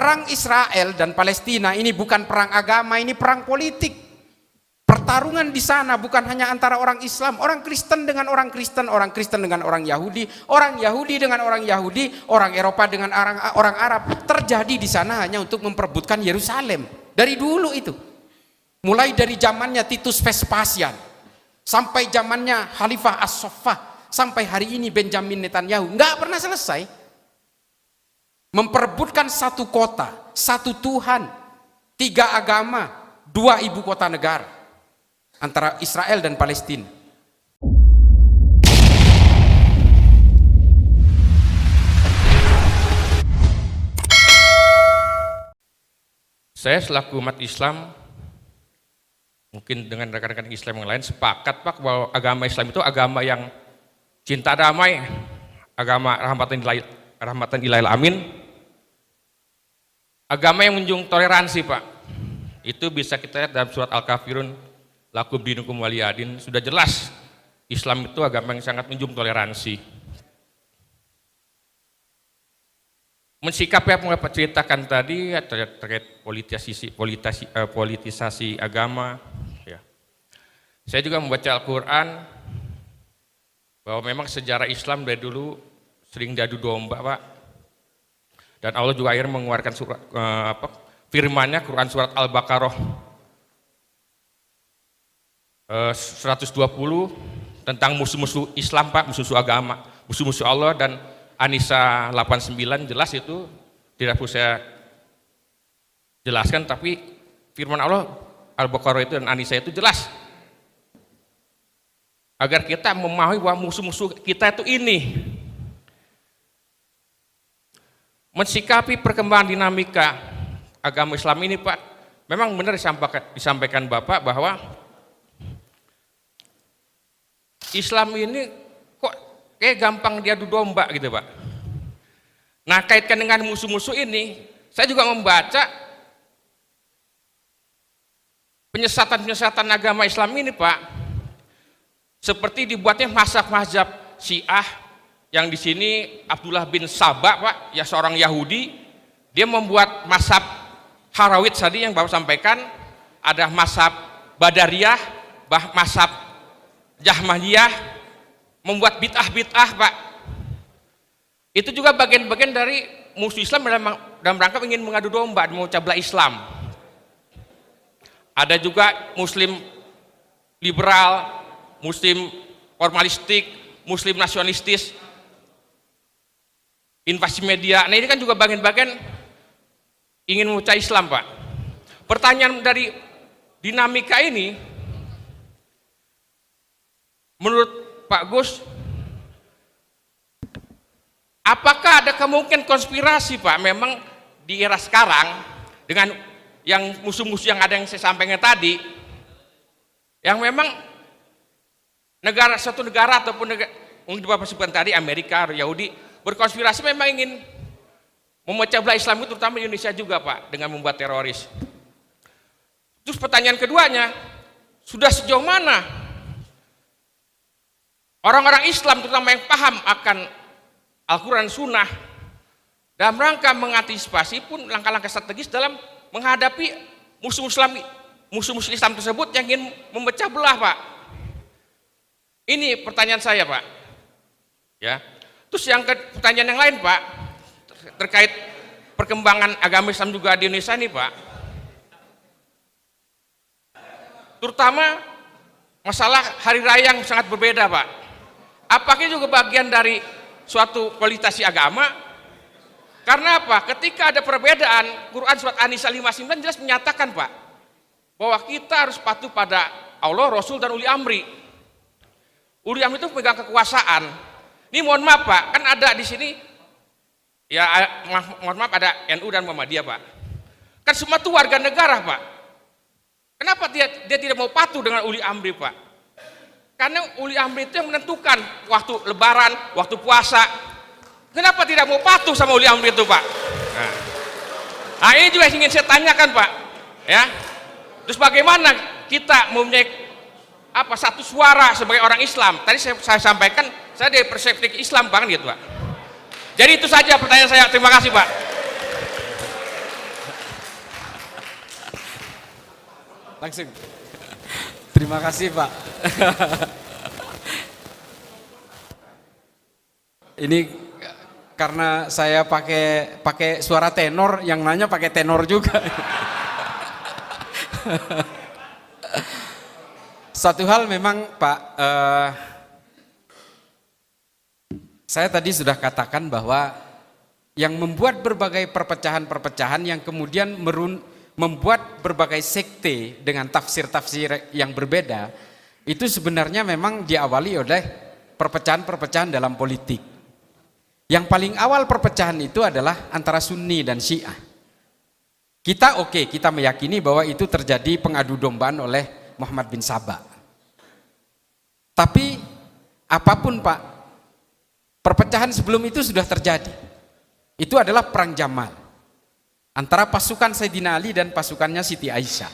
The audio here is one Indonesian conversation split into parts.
perang Israel dan Palestina ini bukan perang agama, ini perang politik. Pertarungan di sana bukan hanya antara orang Islam, orang Kristen dengan orang Kristen, orang Kristen dengan orang Yahudi dengan orang Yahudi, orang Eropa dengan orang Arab. Terjadi di sana hanya untuk memperebutkan Yerusalem. Dari dulu itu. Mulai dari zamannya Titus Vespasian sampai zamannya Khalifah As-Saffah sampai hari ini Benjamin Netanyahu, nggak pernah selesai. Memperebutkan satu kota, satu Tuhan, 3 agama, 2 ibu kota negara antara Israel dan Palestina. Saya selaku umat Islam, mungkin dengan rekan-rekan Islam yang lain, sepakat Pak bahwa agama Islam itu agama yang cinta damai, agama rahmatan ilahil amin, agama yang menjunjung toleransi Pak. Itu bisa kita lihat dalam surat Al-Kafirun, lakum dinukum waliyadin, sudah jelas Islam itu agama yang sangat menjunjung toleransi. Mensikapi apa yang Bapak ceritakan tadi terkait politisasi agama, ya. Saya juga membaca Al-Quran bahwa memang sejarah Islam dari dulu sering diadu domba Pak, dan Allah juga akhirnya mengeluarkan surat firman-Nya, Quran surat Al-Baqarah 120 tentang musuh-musuh Islam Pak, musuh-musuh agama, musuh-musuh Allah, dan An-Nisa 89 jelas itu, tidak perlu saya jelaskan, tapi firman Allah Al-Baqarah itu dan An-Nisa itu jelas agar kita memahami bahwa musuh-musuh kita itu ini. Mensikapi perkembangan dinamika agama Islam ini Pak, memang benar disampaikan Bapak bahwa Islam ini kok kayak gampang diadu domba gitu Pak. Nah, kaitkan dengan musuh-musuh ini, saya juga membaca penyesatan-penyesatan agama Islam ini Pak, seperti dibuatnya mazhab-mazhab Syiah, yang di sini Abdullah bin Sabah Pak, ya seorang Yahudi, dia membuat mazhab Harawit tadi yang Bapak sampaikan, ada mazhab Badariyah, mazhab Jahmiyah, membuat bid'ah-bid'ah Pak. Itu juga bagian-bagian dari musuh Islam dalam rangka ingin mengadu domba, memecah belah Islam. Ada juga Muslim liberal, Muslim formalistik, Muslim nasionalistis, invasi media. Nah, ini kan juga bagian-bagian ingin memecah Islam Pak. Pertanyaan dari dinamika ini, menurut Pak Gus, apakah ada kemungkinan konspirasi Pak, memang di era sekarang dengan yang musuh-musuh yang ada yang saya sampaikan tadi, yang memang satu negara ataupun mungkin Bapak sebutkan tadi Amerika, Yahudi, berkonspirasi memang ingin memecah belah Islam itu, terutama di Indonesia juga Pak, dengan membuat teroris. Terus pertanyaan keduanya, sudah sejauh mana orang-orang Islam terutama yang paham akan Al-Quran Sunnah dalam rangka mengantisipasi pun langkah-langkah strategis dalam menghadapi musuh-musuh Islam tersebut yang ingin memecah belah Pak. Ini pertanyaan saya Pak. Ya. Terus pertanyaan yang lain Pak, terkait perkembangan agama Islam juga di Indonesia ini Pak, terutama masalah hari raya yang sangat berbeda Pak. Apakah juga bagian dari suatu politisasi agama? Karena apa? Ketika ada perbedaan, Quran surat An-Nisa 59 jelas menyatakan Pak, bahwa kita harus patuh pada Allah, Rasul, dan uli amri. Uli amri itu pegang kekuasaan. Ini mohon maaf Pak, kan ada di sini, ya mohon maaf ada NU dan Muhammadiyah Pak. Kan semua itu warga negara Pak. Kenapa dia tidak mau patuh dengan uli amri Pak? Karena uli amri itu yang menentukan waktu lebaran, waktu puasa. Kenapa tidak mau patuh sama uli amri itu Pak? Nah ini juga ingin saya tanyakan Pak. Ya, terus bagaimana kita mempunyai satu suara sebagai orang Islam? Tadi saya sampaikan, saya dari perspektif Islam Pak, gitu Pak. Jadi itu saja pertanyaan saya. Terima kasih Pak. Langsung. Terima kasih Pak. Ini karena saya pakai suara tenor, yang nanya pakai tenor juga. Satu hal memang Pak, saya tadi sudah katakan bahwa yang membuat berbagai perpecahan-perpecahan yang kemudian membuat berbagai sekte dengan tafsir-tafsir yang berbeda, itu sebenarnya memang diawali oleh perpecahan-perpecahan dalam politik. Yang paling awal perpecahan itu adalah antara Sunni dan Syiah. Kita meyakini bahwa itu terjadi pengadu dombaan oleh Muhammad bin Sabah. Tapi apapun Pak, perpecahan sebelum itu sudah terjadi. Itu adalah perang Jamal antara pasukan Sayyidina Ali dan pasukannya Siti Aisyah.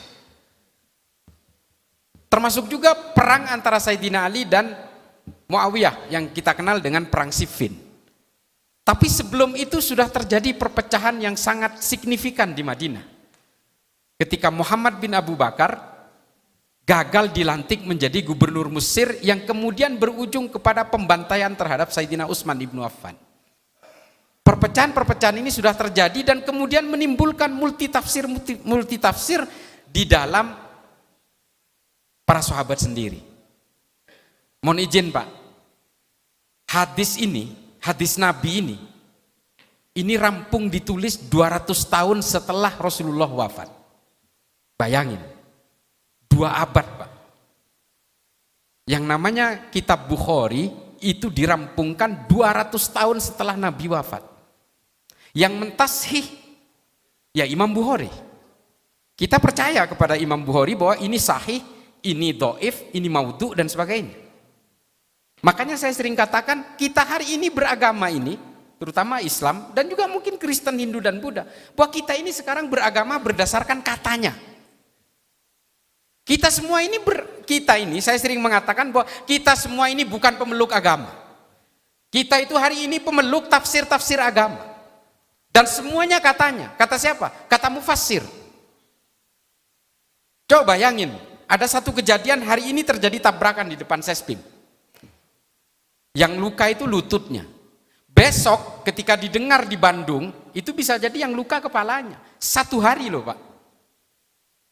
Termasuk juga perang antara Sayyidina Ali dan Muawiyah yang kita kenal dengan perang Siffin. Tapi sebelum itu sudah terjadi perpecahan yang sangat signifikan di Madinah. Ketika Muhammad bin Abu Bakar gagal dilantik menjadi gubernur Mesir yang kemudian berujung kepada pembantaian terhadap Sayyidina Utsman ibnu Affan. Perpecahan-perpecahan ini sudah terjadi dan kemudian menimbulkan multitafsir di dalam para sahabat sendiri. Mohon izin Pak, hadis Nabi ini rampung ditulis 200 tahun setelah Rasulullah wafat. Bayangin, 2 abad Pak. Yang namanya kitab Bukhari itu dirampungkan 200 tahun setelah Nabi wafat. Yang mentashih ya Imam Bukhari. Kita percaya kepada Imam Bukhari bahwa ini sahih, ini dhaif, ini maudhu dan sebagainya. Makanya saya sering katakan kita hari ini beragama ini, terutama Islam dan juga mungkin Kristen, Hindu dan Buddha, bahwa kita ini sekarang beragama berdasarkan katanya. Kita semua ini saya sering mengatakan bahwa kita semua ini bukan pemeluk agama. Kita itu hari ini pemeluk tafsir-tafsir agama. Dan semuanya katanya, kata siapa? Kata mufassir. Coba bayangin, ada satu kejadian hari ini terjadi tabrakan di depan Sespim. Yang luka itu lututnya. Besok ketika didengar di Bandung, itu bisa jadi yang luka kepalanya. 1 hari loh Pak.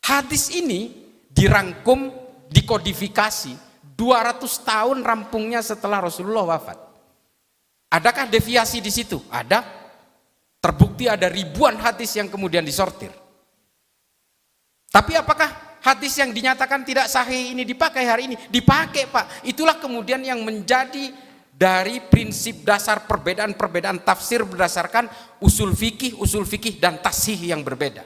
Hadis ini dirangkum, dikodifikasi 200 tahun rampungnya setelah Rasulullah wafat. Adakah deviasi di situ? Ada. Terbukti ada ribuan hadis yang kemudian disortir. Tapi apakah hadis yang dinyatakan tidak sahih ini dipakai hari ini? Dipakai Pak. Itulah kemudian yang menjadi dari prinsip dasar perbedaan-perbedaan tafsir berdasarkan usul fikih dan tashih yang berbeda.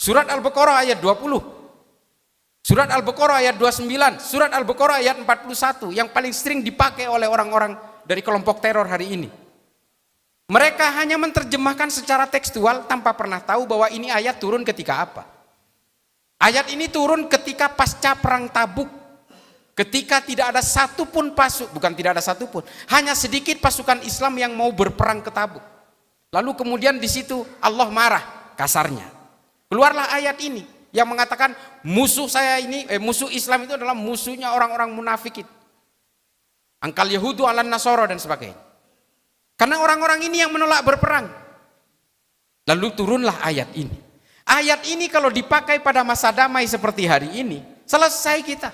Surat Al-Baqarah ayat 20. Surat Al-Baqarah ayat 29, surat Al-Baqarah ayat 41 yang paling sering dipakai oleh orang-orang dari kelompok teror hari ini. Mereka hanya menerjemahkan secara tekstual tanpa pernah tahu bahwa ini ayat turun ketika apa. Ayat ini turun ketika pasca perang Tabuk. Ketika tidak ada satupun hanya sedikit pasukan Islam yang mau berperang ke Tabuk. Lalu kemudian di situ Allah marah kasarnya. Keluarlah ayat ini yang mengatakan musuh Islam itu adalah musuhnya orang-orang munafik itu. Angkal Yahudu ala Nasoro dan sebagainya. Karena orang-orang ini yang menolak berperang. Lalu turunlah ayat ini. Ayat ini kalau dipakai pada masa damai seperti hari ini, selesai kita.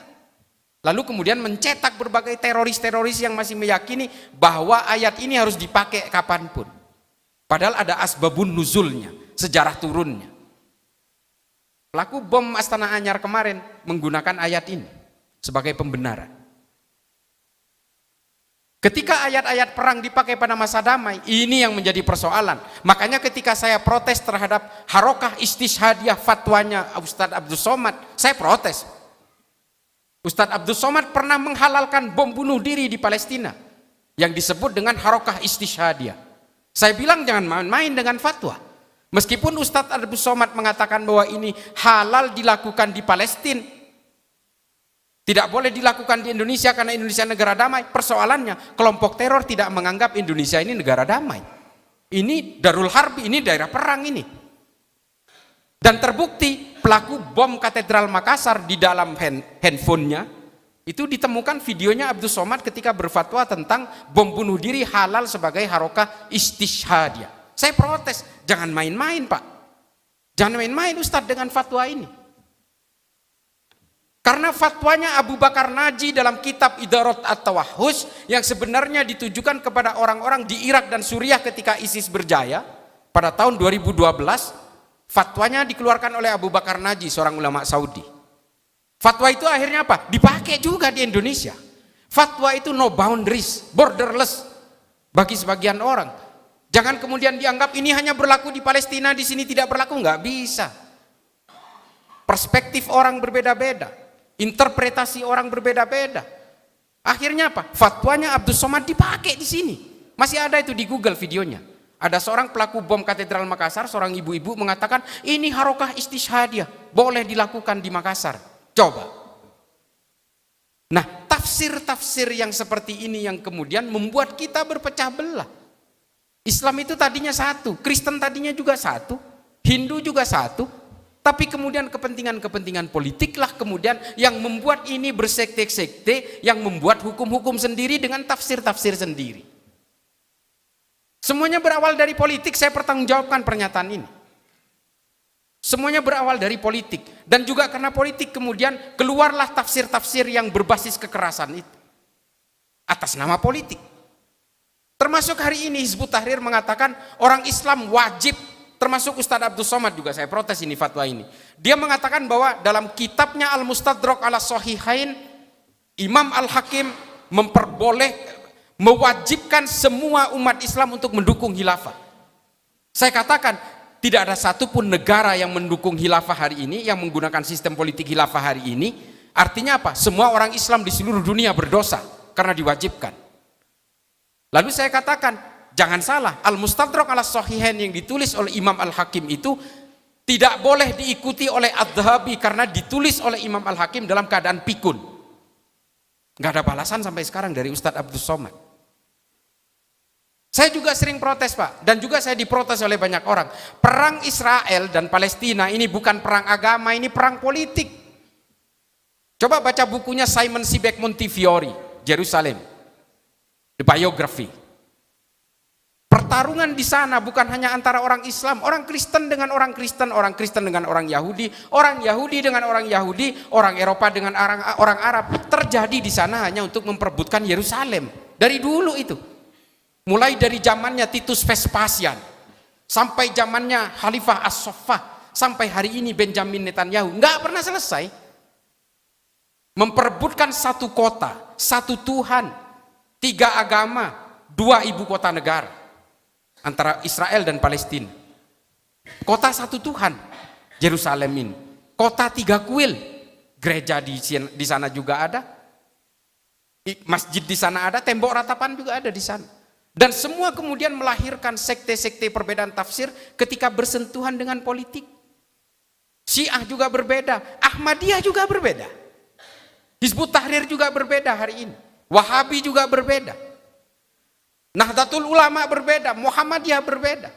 Lalu kemudian mencetak berbagai teroris-teroris yang masih meyakini bahwa ayat ini harus dipakai kapanpun. Padahal ada asbabun nuzulnya, sejarah turunnya. Pelaku bom Astana Anyar kemarin menggunakan ayat ini sebagai pembenaran. Ketika ayat-ayat perang dipakai pada masa damai, ini yang menjadi persoalan. Makanya ketika saya protes terhadap harokah istishhadiyah fatwanya Ustadz Abdul Somad, saya protes. Ustadz Abdul Somad pernah menghalalkan bom bunuh diri di Palestina yang disebut dengan harokah istishhadiyah. Saya bilang jangan main-main dengan fatwa. Meskipun Ustadz Abdul Somad mengatakan bahwa ini halal dilakukan di Palestina, tidak boleh dilakukan di Indonesia karena Indonesia negara damai. Persoalannya kelompok teror tidak menganggap Indonesia ini negara damai. Ini Darul Harbi, ini daerah perang ini. Dan terbukti pelaku bom Katedral Makassar di dalam handphonenya, itu ditemukan videonya Abdus Somad ketika berfatwa tentang bom bunuh diri halal sebagai harokah istishhadiyah. Saya protes, jangan main-main Pak. Jangan main-main Ustadz dengan fatwa ini. Karena fatwanya Abu Bakar Naji dalam kitab Idarat At-Tawahhus yang sebenarnya ditujukan kepada orang-orang di Irak dan Suriah ketika ISIS berjaya pada tahun 2012, fatwanya dikeluarkan oleh Abu Bakar Naji, seorang ulama Saudi. Fatwa itu akhirnya apa? Dipakai juga di Indonesia. Fatwa itu no boundaries, borderless bagi sebagian orang. Jangan kemudian dianggap ini hanya berlaku di Palestina, di sini tidak berlaku, nggak bisa. Perspektif orang berbeda-beda, interpretasi orang berbeda-beda. Akhirnya apa? Fatwanya Abdus Somad dipakai di sini. Masih ada itu di Google videonya. Ada seorang pelaku bom Katedral Makassar, seorang ibu-ibu mengatakan ini harokah istishhadiyah, boleh dilakukan di Makassar. Coba. Nah, tafsir-tafsir yang seperti ini yang kemudian membuat kita berpecah belah. Islam itu tadinya satu, Kristen tadinya juga satu, Hindu juga satu, tapi kemudian kepentingan-kepentingan politiklah kemudian yang membuat ini bersekte-sekte, yang membuat hukum-hukum sendiri dengan tafsir-tafsir sendiri. Semuanya berawal dari politik, saya pertanggungjawabkan pernyataan ini. Semuanya berawal dari politik, dan juga karena politik kemudian keluarlah tafsir-tafsir yang berbasis kekerasan itu atas nama politik. Termasuk hari ini Hizbut Tahrir mengatakan orang Islam wajib, termasuk Ustadz Abdus Somad juga, saya protes ini fatwa ini. Dia mengatakan bahwa dalam kitabnya Al-Mustadrak ala Sahihain, Imam Al-Hakim mewajibkan semua umat Islam untuk mendukung khilafah. Saya katakan tidak ada satupun negara yang mendukung khilafah hari ini, yang menggunakan sistem politik khilafah hari ini. Artinya apa? Semua orang Islam di seluruh dunia berdosa karena diwajibkan. Lalu saya katakan, jangan salah, Al-Mustadrak ala Sahihain yang ditulis oleh Imam Al-Hakim itu tidak boleh diikuti oleh Adz-Dzahabi karena ditulis oleh Imam Al-Hakim dalam keadaan pikun. Nggak ada balasan sampai sekarang dari Ustadz Abdus Somad. Saya juga sering protes Pak, dan juga saya diprotes oleh banyak orang. Perang Israel dan Palestina ini bukan perang agama, ini perang politik. Coba baca bukunya Simon Sebag Montefiore, Jerusalem, The Biography. Pertarungan di sana bukan hanya antara orang Islam, orang Kristen dengan orang Kristen, orang Kristen dengan orang Yahudi dengan orang Yahudi, orang Eropa dengan orang Arab. Terjadi di sana hanya untuk memperebutkan Yerusalem. Dari dulu itu. Mulai dari zamannya Titus Vespasian sampai zamannya Khalifah As-Saffah sampai hari ini Benjamin Netanyahu, nggak pernah selesai. Memperebutkan satu kota, satu Tuhan, 3 agama, 2 ibu kota negara antara Israel dan Palestina. Kota satu Tuhan, Yerusalem ini. Kota 3 kuil, gereja di sana juga ada, masjid di sana ada, tembok ratapan juga ada di sana. Dan semua kemudian melahirkan sekte-sekte perbedaan tafsir ketika bersentuhan dengan politik. Syiah juga berbeda, Ahmadiyah juga berbeda, Hizbut Tahrir juga berbeda hari ini, Wahabi juga berbeda, Nahdlatul Ulama berbeda, Muhammadiyah berbeda.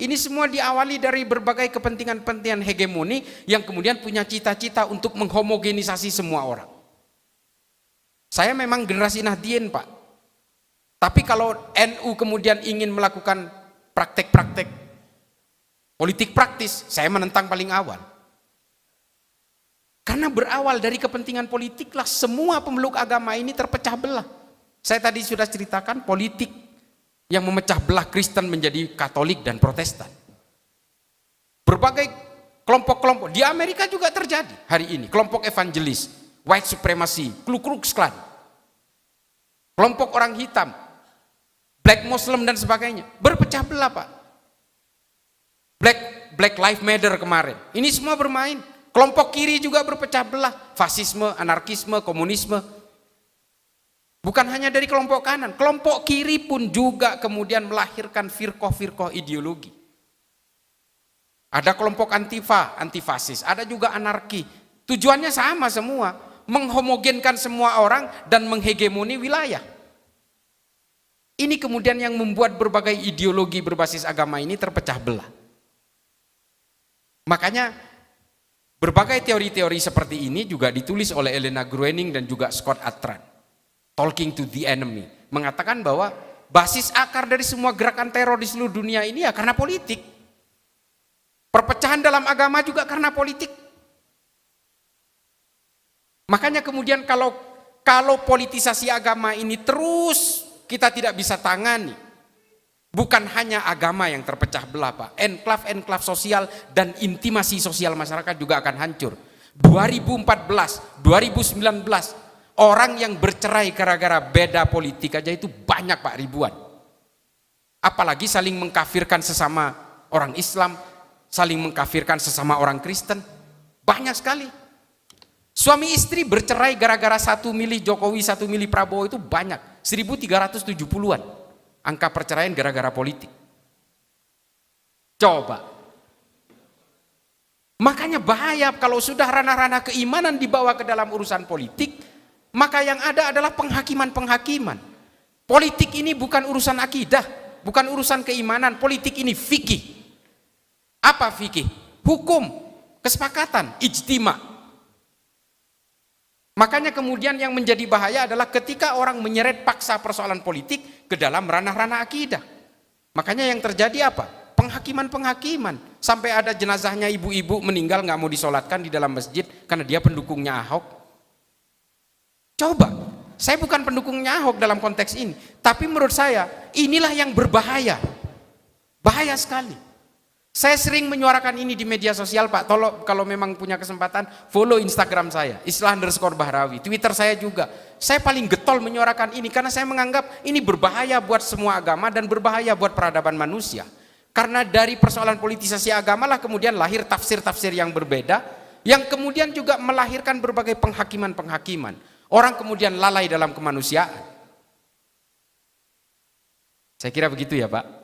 Ini semua diawali dari berbagai kepentingan-kepentingan hegemoni yang kemudian punya cita-cita untuk menghomogenisasi semua orang. Saya memang generasi Nahdien Pak. Tapi kalau NU kemudian ingin melakukan praktek-praktek politik praktis, saya menentang paling awal. Karena berawal dari kepentingan politiklah semua pemeluk agama ini terpecah belah. Saya tadi sudah ceritakan politik yang memecah belah Kristen menjadi Katolik dan Protestan. Berbagai kelompok-kelompok di Amerika juga terjadi hari ini. Kelompok evangelis, white supremacy, Ku Klux Klan, kelompok orang hitam, Black Muslim dan sebagainya, berpecah belah Pak. Black Lives Matter kemarin, ini semua bermain. Kelompok kiri juga berpecah belah, fasisme, anarkisme, komunisme. Bukan hanya dari kelompok kanan, kelompok kiri pun juga kemudian melahirkan firqah-firqah ideologi. Ada kelompok antifa, antifasis, ada juga anarki. Tujuannya sama semua, menghomogenkan semua orang dan menghegemoni wilayah. Ini kemudian yang membuat berbagai ideologi berbasis agama ini terpecah belah. Makanya Berbagai teori-teori seperti ini juga ditulis oleh Elena Gruening dan juga Scott Atran. Talking to the Enemy. Mengatakan bahwa basis akar dari semua gerakan teror di seluruh dunia ini ya karena politik. Perpecahan dalam agama juga karena politik. Makanya kemudian kalau politisasi agama ini terus kita tidak bisa tangani. Bukan hanya agama yang terpecah belah, Pak. Enklav-enklav sosial dan intimasi sosial masyarakat juga akan hancur. 2014, 2019, orang yang bercerai gara-gara beda politik aja itu banyak, Pak, ribuan. Apalagi saling mengkafirkan sesama orang Islam, saling mengkafirkan sesama orang Kristen. Banyak sekali. Suami istri bercerai gara-gara satu milih Jokowi, satu milih Prabowo itu banyak. 1370-an. Angka perceraian gara-gara politik. Coba. Makanya bahaya kalau sudah ranah-ranah keimanan dibawa ke dalam urusan politik, maka yang ada adalah penghakiman-penghakiman. Politik ini bukan urusan akidah, bukan urusan keimanan. Politik ini fikih. Apa fikih? Hukum, kesepakatan, ijtima. Makanya kemudian yang menjadi bahaya adalah ketika orang menyeret paksa persoalan politik ke dalam ranah-ranah akidah. Makanya yang terjadi apa? Penghakiman-penghakiman. Sampai ada jenazahnya ibu-ibu meninggal nggak mau disolatkan di dalam masjid karena dia pendukungnya Ahok. Coba, saya bukan pendukungnya Ahok dalam konteks ini. Tapi menurut saya inilah yang berbahaya. Bahaya sekali. Saya sering menyuarakan ini di media sosial, Pak. Tolong kalau memang punya kesempatan follow Instagram saya, @islah_bahrawi. Twitter saya juga. Saya paling getol menyuarakan ini karena saya menganggap ini berbahaya buat semua agama dan berbahaya buat peradaban manusia. Karena dari persoalan politisasi agama lah kemudian lahir tafsir-tafsir yang berbeda, yang kemudian juga melahirkan berbagai penghakiman-penghakiman. Orang kemudian lalai dalam kemanusiaan. Saya kira begitu ya, Pak.